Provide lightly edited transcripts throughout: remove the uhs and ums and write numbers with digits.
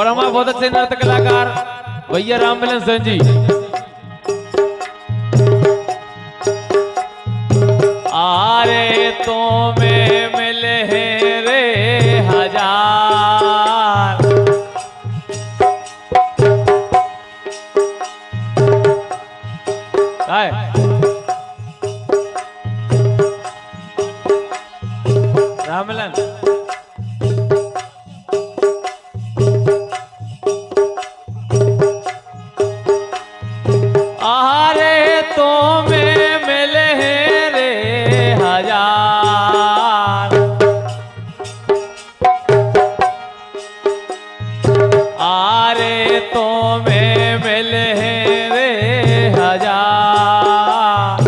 और हमारे बहुत अच्छे नृत्य कलाकार भैया राममिलन सिंह जी। आरे तो में मिले रे हजार, राममिलन आरे तो में मिले रे हजार, आरे तो में मिले रे हजार,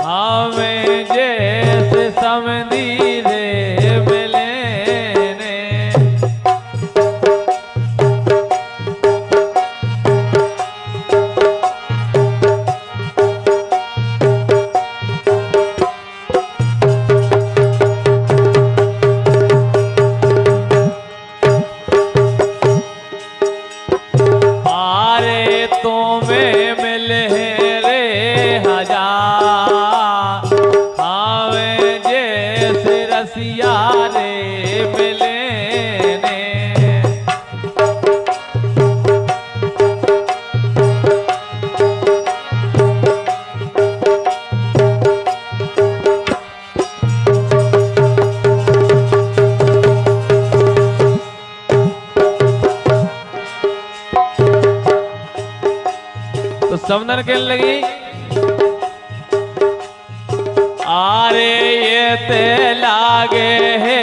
हमें जैसे समझी रे मिले ने। आरे तो में मिले रे हजार, हमें जैसे रसिया रे मिले ने। तो समनर कहने लगी आरे ये ते लागे है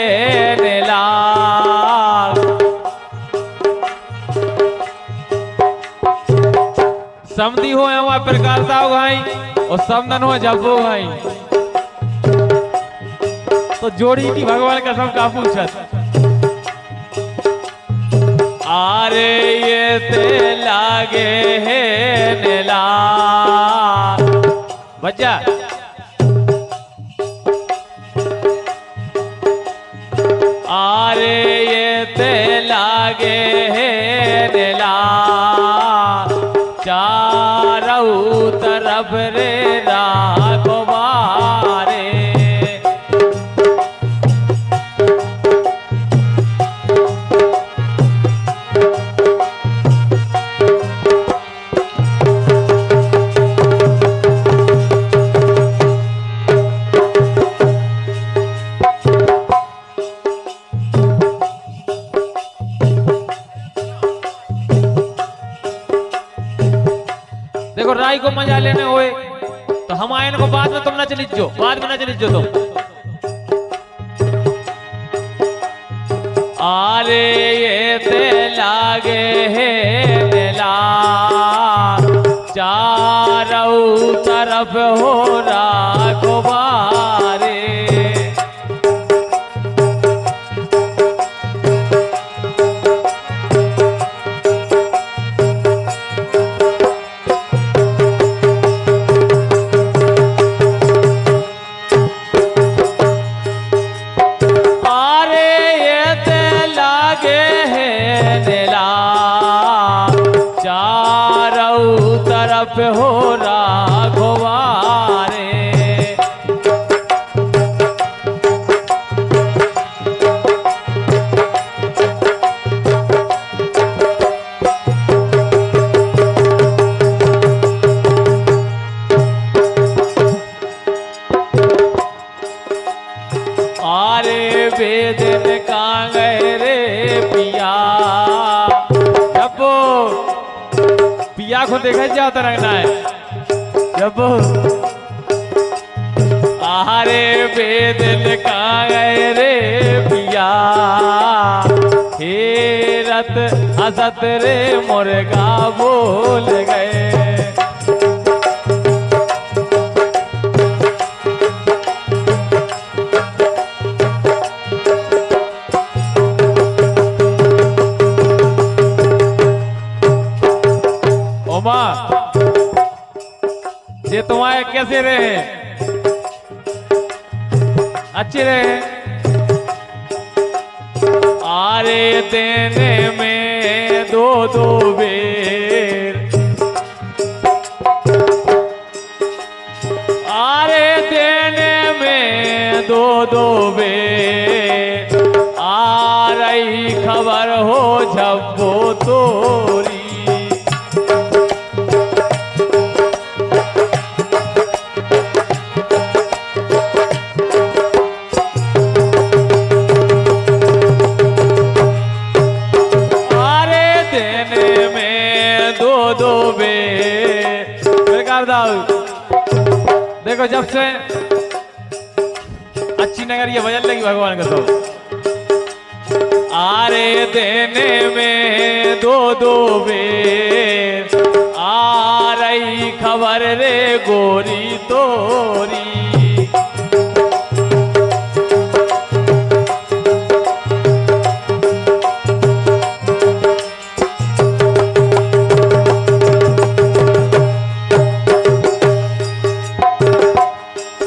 नीलाग, समधी हो वहां प्रकारता हो भाई और समनन हो जब्बो भाई। तो जोड़ी की भगवान कसम का पूछत आरे ये ते लागे है नीलाग। बच्चा आरे ये ते लागे है नीलाग, चारों तरफ रे राघवारे। देखो राय को मजा लेने हुए तो हम आयन को बाद में तुम ना चली जो, बाद में ना चली जो तुम। आरे ये ते लागे है नीलाग, चारों तरफ हो राघवारे। चारों तरफ हो राघवारे। आरे बेदन का गए रे पिया, पिया को देखा जाता रखना है जब। आरे बेदन का गए रे पिया, हेरत हसत रे मुर्गा बोल गए। ये तुम्हारे कैसे रहे? अच्छे रहे। आरे देने में दो दो बेर। आरे देने में दो दो बेर, आ रही खबर हो झब्बो तोरी। देखो जब से अच्छी नगर ये भजन लगी भगवान का, तो आरे देने में दो दो बेर, आ रही खबर रे गोरी तोरी।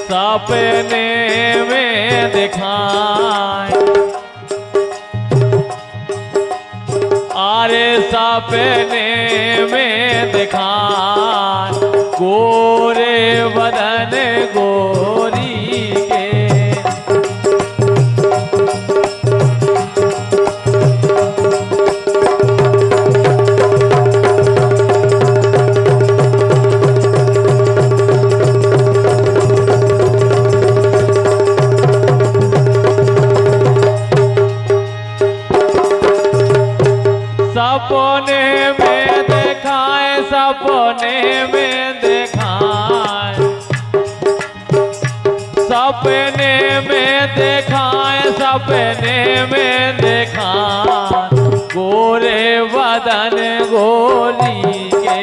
सपने में दिखाए, आरे सपने में दिखाए, गोरे बदन गोरी के। सपने में दिखाए, सपने में दिखाए, सपने में दिखाए, सपने में दिखाए, गोरे बदन गोरी के।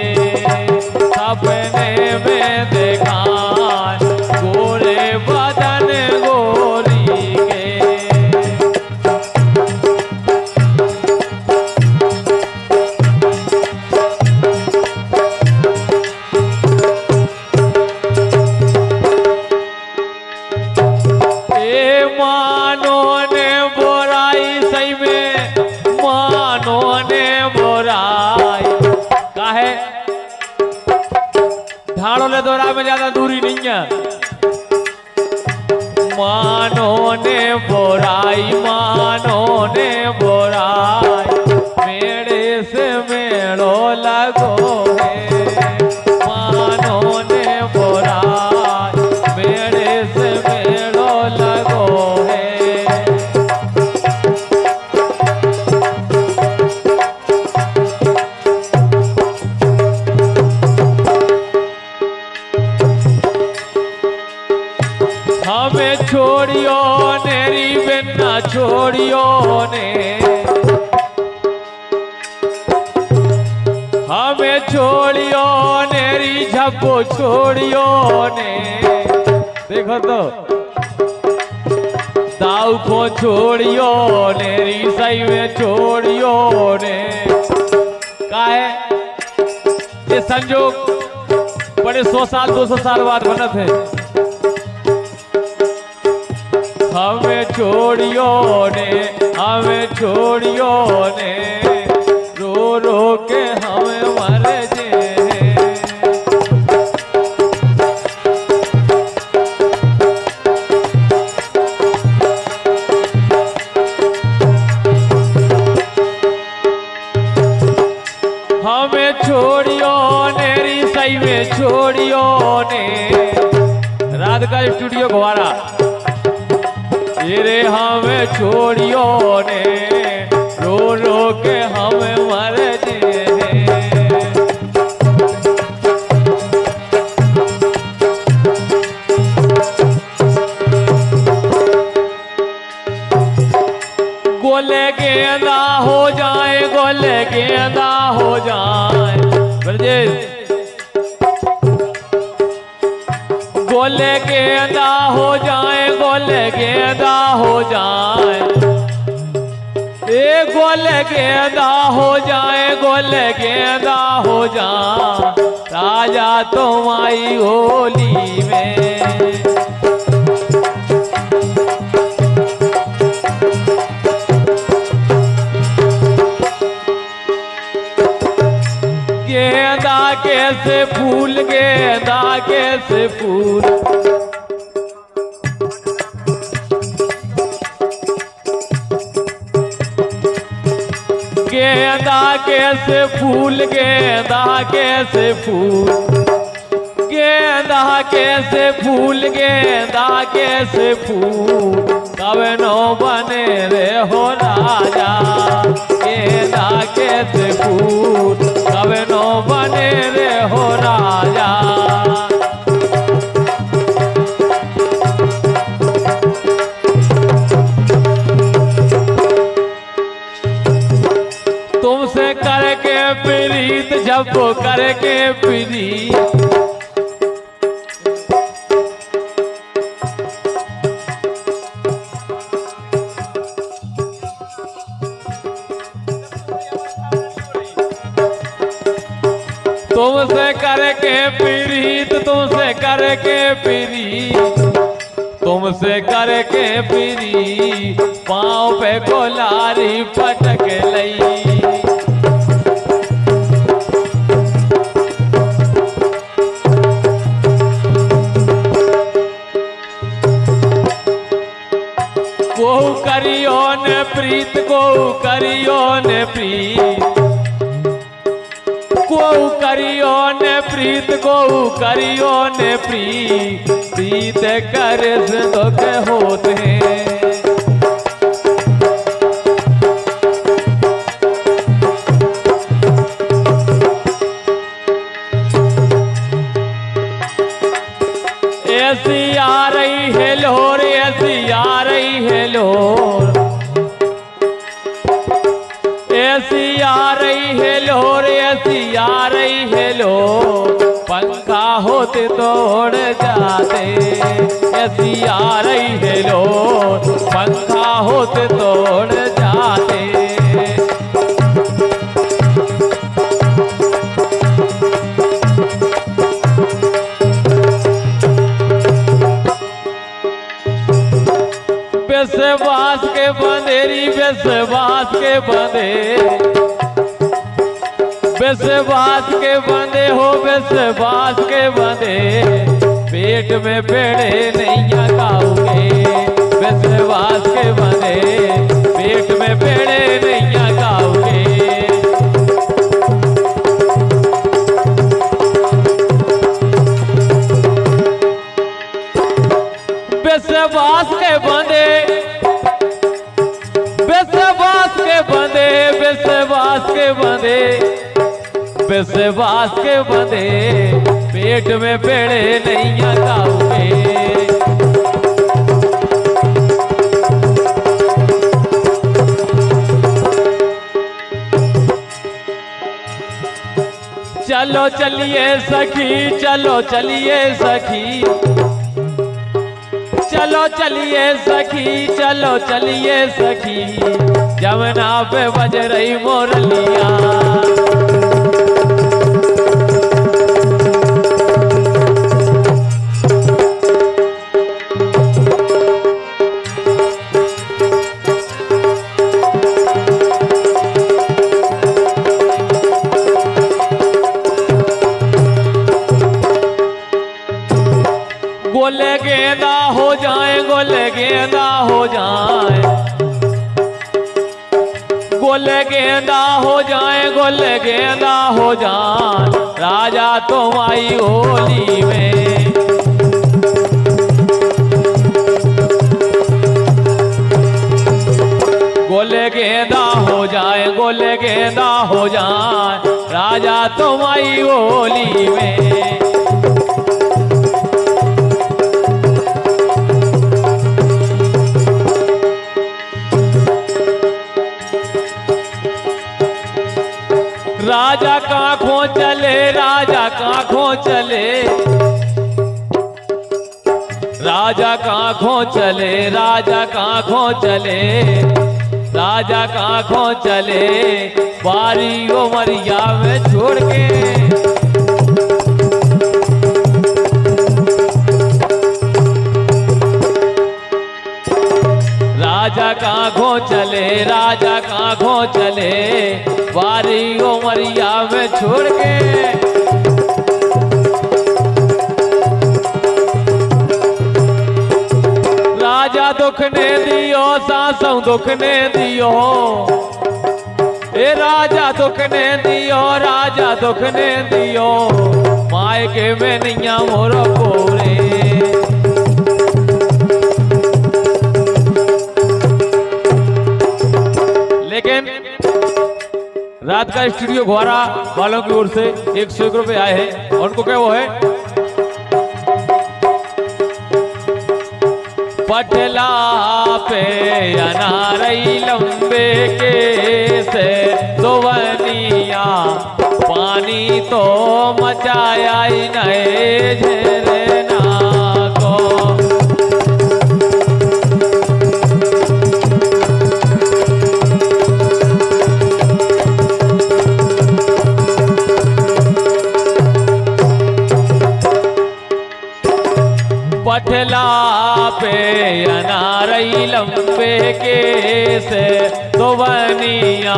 सपने में दिखाए, गोरे बदन गोरी के। मानो ने बोराई सही में, मानो ने बोराई काहे ढाड़ो ले दोरा में ज्यादा दूरी नहीं है। मानो ने बोराई, मानो ने बोराई, मेरे से मेड़ो लगो है। मानो ने बोराई, मेरे से मेड़ो लगो है। हमें छोड़ियो नेरी बिना छोड़ियो ने, हमें छोड़ियो नेरी झब्बो छोड़ियो ने। देखो तो दाऊ को छोड़ियो नेरी सही में छोड़ियो ने। काहे ये संजोग बड़े 100 साल 200 साल बाद बना थे। हमें छोड़ियो ने, हमें छोड़ियो ने, रो रो के हमें मर जे। हमें छोड़ियो नेरी सही में छोड़ियो ने। रात का स्टूडियो घुमारा रे, हमें छोड़ियो ने, रो रो के हमें मर जे। गोले गेंदा हो जाए, गोले गेंदा हो जाए ब्रजेश। गोले गेंदा हो जाए, गोले गेंदा हो जाए, ए गोले गेंदा हो जाए, गोले गेंदा हो जाए, राजा तुम आई होली में। से फूल गेंदा के से फूल गेंदा के से फूल गेंदा के से फूल गेंदा के से फूल गेंदा के से फूल कब नो बने रे हो राजा गेंदा के से फूल कब नो बने रे हो राजा। तुमसे करके प्रीत जब करके प्रीत तुमसे करके प्रीत तुमसे करके प्रीत तुमसे करके प्रीत पाँव पे कोलारी पटक लई को करियो ने प्रीत को करियो ने प्रीत को करियो ने प्रीत को करियो ने प्रीत प्रीत कर दुख होते हैं। ऐसी आ रही है लोर ऐसी आ रही है लोर ऐसी आ रही है लोर ऐसी आ रही है लोर पंखा होते तोड़ जाते ऐसी आ रही है लोर पंखा होते तोड़ जाते। विश्वास के बंदेरी विश्वास के बंदे विश्वास के बंदे हो विश्वास के बंदे पेट में पेड़े नहीं खाओगे विश्वास के बंदे पेट में पेड़े नहीं खाओगे। विश्वास के बंदे विश्वास के बंदे विश्वास के बंदे विश्वास के बंदे पेट में पेड़े नहीं खाओगे। चलो चलिए सखी चलो चलिए सखी चलो चलिए सखी चलो चलिए सखी जमुना पे बज रही मोरलिया गोले गेंदा हो जाए गोले गेंदा हो जाए गोले गेंदा हो जाए गोले गेंदा हो जाए राजा तुम आई होली में। गोले गेंदा हो जाए गोले गेंदा हो जाए राजा तुम आई होली में। राजा कांखों चले राजा कांखों चले राजा कांखों चले राजा कांखों चले राजा कांखों चले बारी उमरिया में छोड़ के। राजा कांखों चले राजा कांखों चले बारी उमरिया में छोड़ के। दुख ने दियो सासों दुख ने दियो ए राजा दुख ने दियो राजा दुख ने दियो मायके में नैया मोर पोरे। लेकिन रात का स्टूडियो घोरा वालों की ओर से 101 रुपए आए हैं और उनको क्या वो है पटला पे अनारई लंबे के से दोवनिया पानी तो मचाया ही नए झरना को। पटला पे अनारई लंबे के से दोवनिया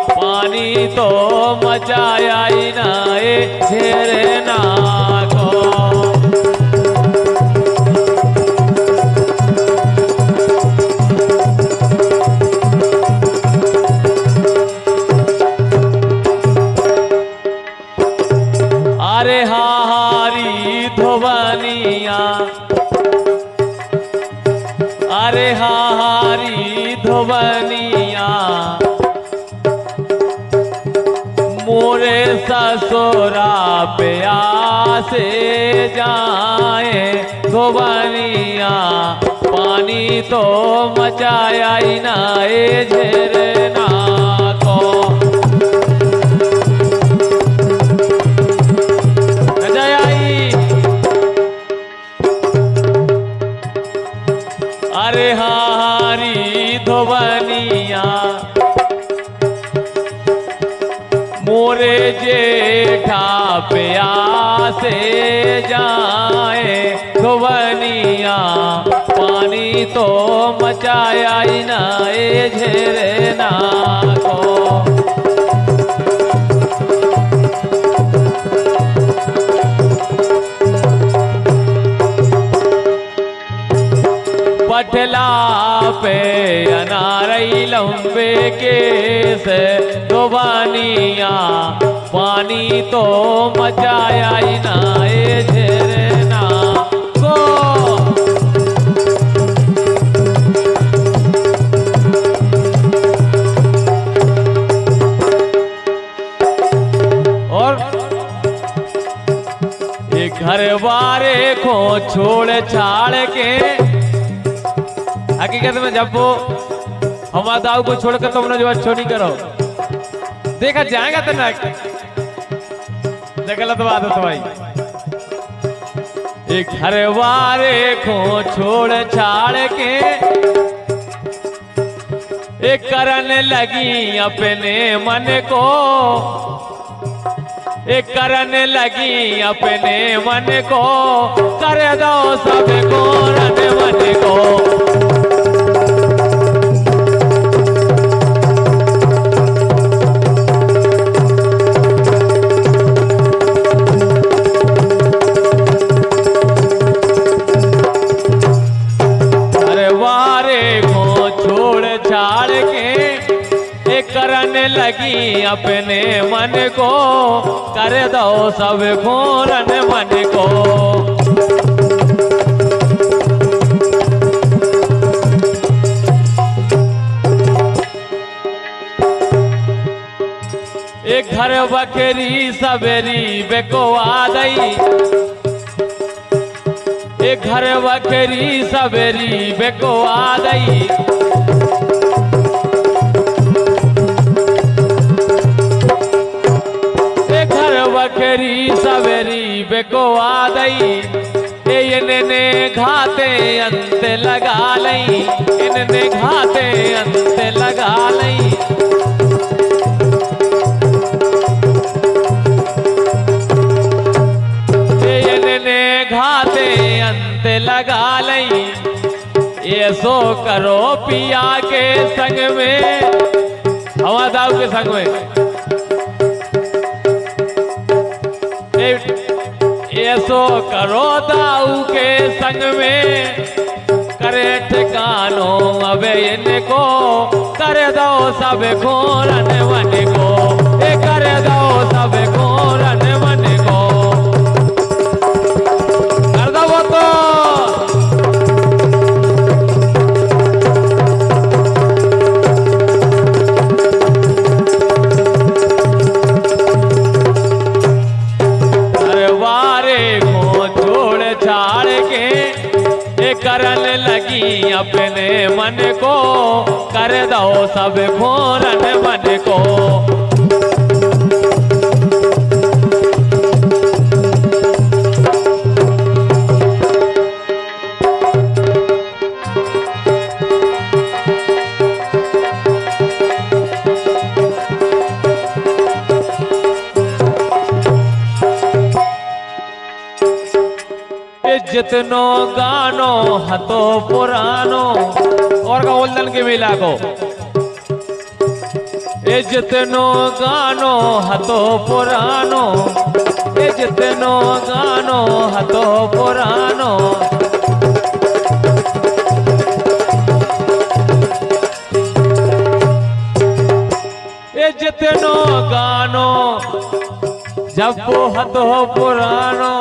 पानी तो मचाया ही नाए झरना को। अरे हारी धोवनिया अरे हारी धोवनिया मोरे ससुरा प्यासे जाए धोवनिया पानी तो मचाया ही नाए झरना को। अरे हारी धोवनिया मोरे जेठा प्यासे जाए धोवनिया पानी तो मचाया ही नाए झरना को। पटला पे अनारई लंबे के से दोवनिया पानी तो मचाया ही नाए झरना को। और एक घर वारे को छोड़ छाड़ के हकीकत में जब वो हमारा दाऊ को छोड़कर तुमने जो अच्छो नहीं करो देखा जाएगा तो ना गलत बात है तो भाई। एक घर वारे को छोड़ छाड़ के एक करने लगी अपने मन को एक करने लगी अपने मन को कर दो सबको रन मन को। करने लगी अपने मन को कर दो सब घोरन मन को। एक घर बकरी सवेरी बेको आ गई एक घर बकरी सवेरी बेको आ गई। बकरी सवेरी बेको आ गई इनने घाते अंत लगा लई इनने घाते अंत लगा लई। इनने घाते अंत लगा लई ये सो करो पिया के संग में हवा दाऊ के संग में ऐसो करो दाऊ के संग में करे ठिकानो अब इनको कर दो सब खोरन मन को, ए कर दो सब खोरन मन को, कर दो वो तो करन लगी अपने मन को, कर दो सब खोरन मन को। जितनो गानो हतो पुरानो और का उल्दन के मिला को, ए जितनो गानो हतो पुरानो, ए जितनो गानो हतो पुरानो, ए जितनो गानो जब वो हतो पुरानो,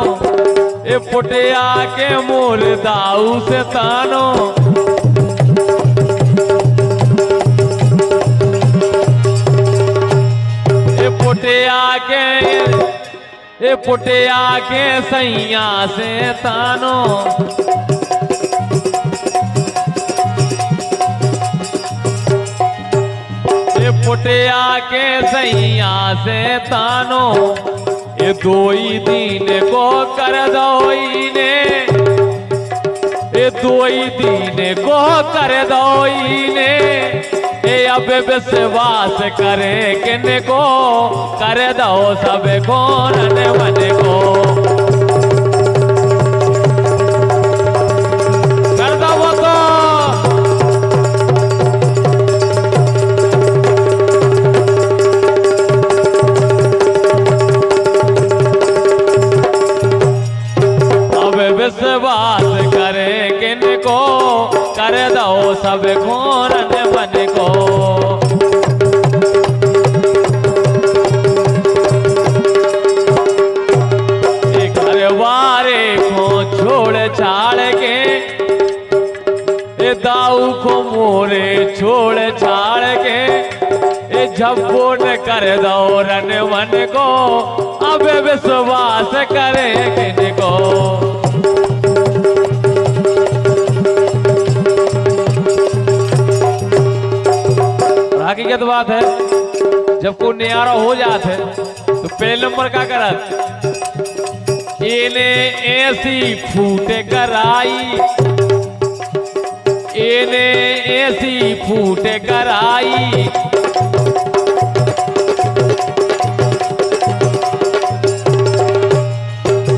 ए पुटिया के मूल दाऊ से तानो, ए पुटिया के सैया से तानो, ए पुटिया के सैया से तानो, ये दोई दिन को कर दोई ने, ये दोई दिन को कर दोई ने, ये अब विश्वास करे किन को, कर दो सब खोरन मन को, कर दो वो तो विश्वास करे किन को, कर दो सब खोरन मन को। घरवारे को छोड़ छाड़ के, दाऊ को मोरे छोड़ छाड़ के, झप्पो न कर दो रन मन को, अब विश्वास करे किन को। हकीकत बात है, जब कोई न्यारा हो जात है तो पहले नंबर का करत, इने ऐसी फूटे कराई, इने ऐसी फूटे कराई,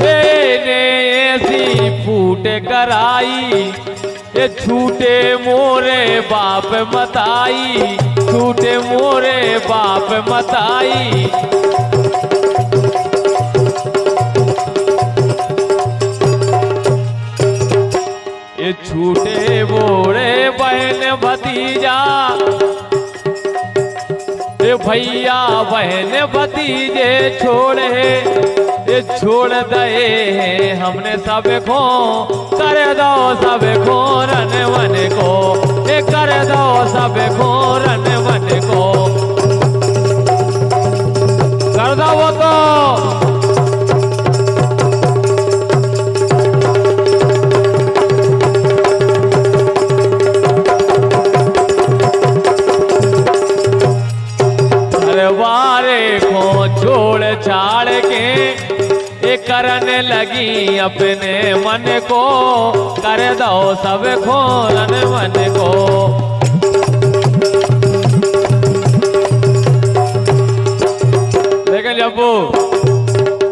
इने ऐसी फूटे कराई, ये छूटे मोरे बाप मताई, छूटे मोरे बाप मताई, ये छूटे मोरे बहन भतीजा, ये भैया बहन भतीजे छोड़े, ये छोड़ दे हमने सब को, कर दो सब खोरन मन को, ये कर दो सब खोरन मन को, कर दो वो तो घरवारे को छोड़ छाड़ के, करन लगी अपने मन को, कर दो सब खोरन मन को। लेकिन जब वो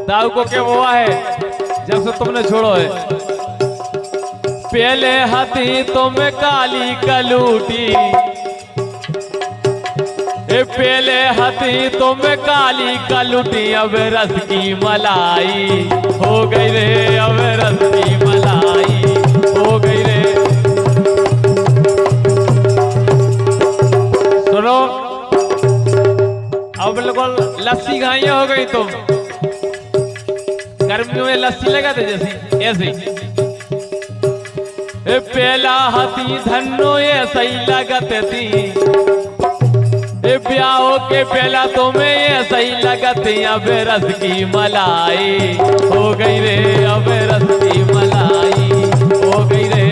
दाऊ को क्या हुआ है, जब से तुमने छोड़ो है, पहले हाथी तुम काली कलूटी, पहले हाथी तुम काली कलूटी, अब रस की मलाई हो गई रे, अब रस की मलाई हो गई रे। सुनो, अब बिल्कुल लस्सी घाइया हो गई तुम। गर्मियों में लस्सी लगाते जैसी ऐसी। पहला हाथी धन्नो ये सही लगत थी, ब्याह के पहला तुम्हें ये सही लगत। अब रस की मलाई हो गई रे, अब रस की मलाई हो गई रे।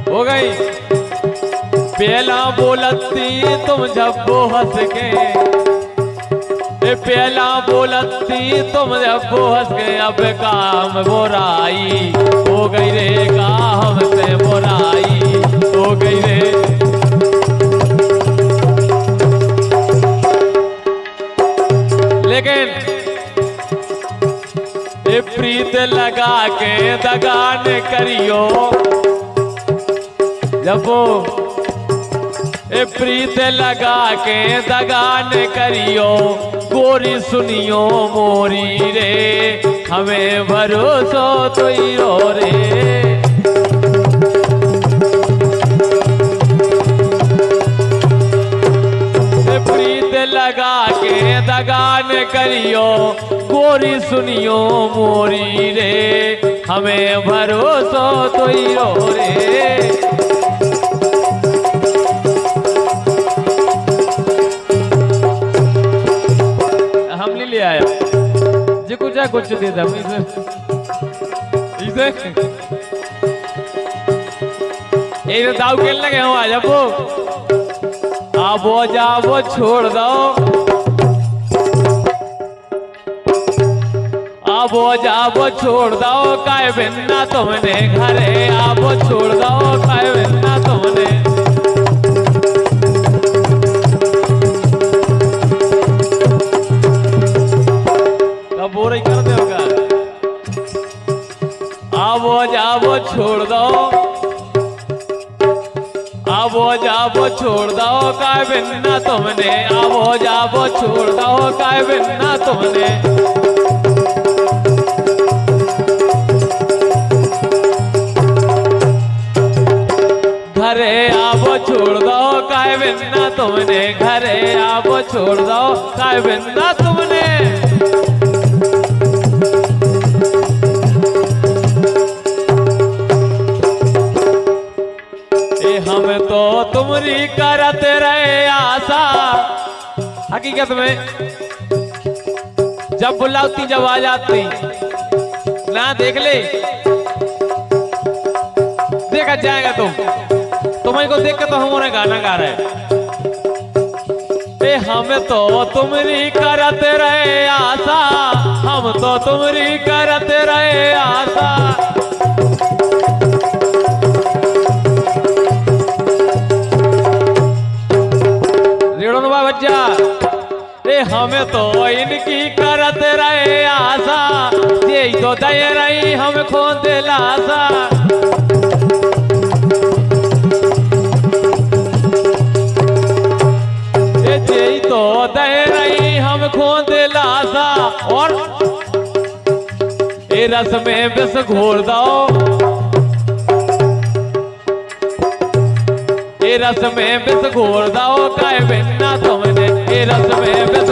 हो गई पहला बोलती तुम जब वो हंस के, पहला बोलती तुम जब वो हंस के। अब काम बुराई हो गई रे, काम से बुराई हो गई रे। लेकिन प्रीत लगा के दगान करियो, जब वो प्रीत लगा के दगान करियो। गोरी सुनियो मोरी रे, हमें भरोसो तो ही रो रे। प्रीत लगा के दगान करियो, गोरी सुनियो मोरी रे, हमें भरोसो तो ही रो रे। ले आया जी कुछ है, कुछ दे दे इसे ये दाव खेल लगे हो। आज आबो जाबो छोड़ दो, आबो जाबो छोड़ दो काय बिन्ना तुमने घरे। आबो छोड़ दो काय बिन्ना तुमने। बोरे कर दे होगा। आबो जाबो छोड़ दो, आबो जाबो छोड़ दो काय बिन्ना तुमने। आबो जाबो छोड़ दो काय बिन्ना तुमने। घरे आबो छोड़ दो काय बिन्ना तुमने। घरे आबो छोड़ दो काय बिन्ना तुमने। हम तो तुमरी करत रहे आशा। हकीकत में जब बुलाती जब आ जाती ना, देख ले देखा जाएगा तुम्हें को देख के तो हम उन्हें गाना गा रहे। हम तो तुमरी करत रहे आशा, हम तो तुमरी करत रहे आशा। बच्चा हमें तो इनकी करत रहे आशा। यही तो दे रही हम खोद लाशा। यही तो दे रही हम खोद लाशा। और ये रस में विष घोर दो, रस में विष घोर दो काय बिन्ना तुमने। रस में विष